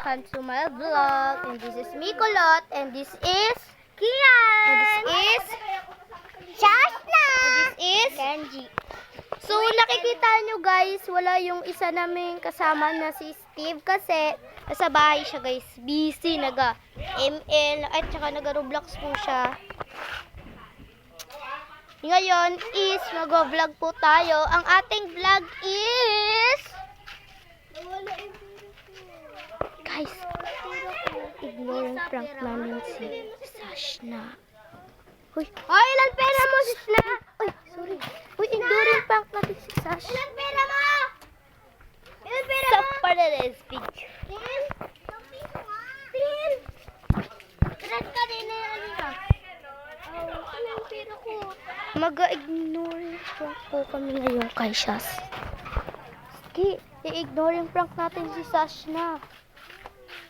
welcome to my vlog. And this is Mikolot. And this is Kian. And this is Shashna. And this is Kenji. So, nakikita nyo guys, wala yung isa naming kasama na si Steve kasi nasa bahay siya guys. Busy, naga-ML, at saka naga-Roblox po siya. Ngayon is mag-vlog po tayo. Ang ating vlog is... Guys, ignore yung prank namin si Shashna. Uy, ay, ilan pera mo, Shashna? Uy, sorry. Uy, ignore yung prank natin si Shashna. Ilan pera mo? Ilan pera mo? Stop for the next picture. Tin? Tin? Ilan ka din na yan, Alina? Ilan pera ko? Mag-ignore yung prank po kami ngayon kay Shas. Sige, i-ignore yung prank natin si Shashna.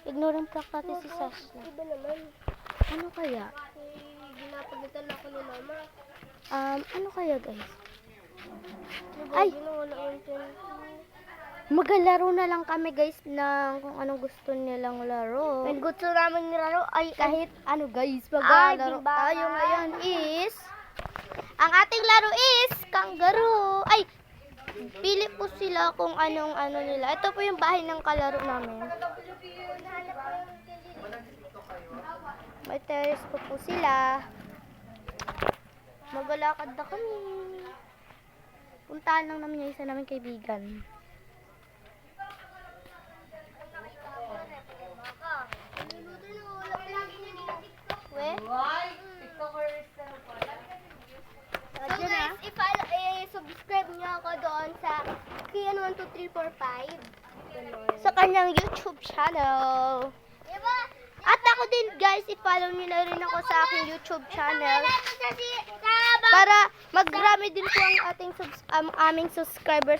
Ignore yung prank natin si Shashna. Iba naman. Ano kaya? Ginapagalitan ako ni mama. Ano kaya guys? Ay! Magalaro na lang kami guys ng kung anong gusto nilang laro. When gusto namin nilaro ay kahit ano guys, maglalaro tayo ngayon is ang ating laro is kangaroo. Ay! Pili po sila kung anong ano nila. Ito po yung bahay ng kalaro namin. May terrace po sila. Maglalakad na kami. Puntahan lang namin yung isa namin kaibigan. So guys, subscribe nyo ako doon sa Kian12345 sa kanyang YouTube channel. At ako din guys, i-follow nyo na rin ako sa aking YouTube channel para magrami din po ang aming subscribers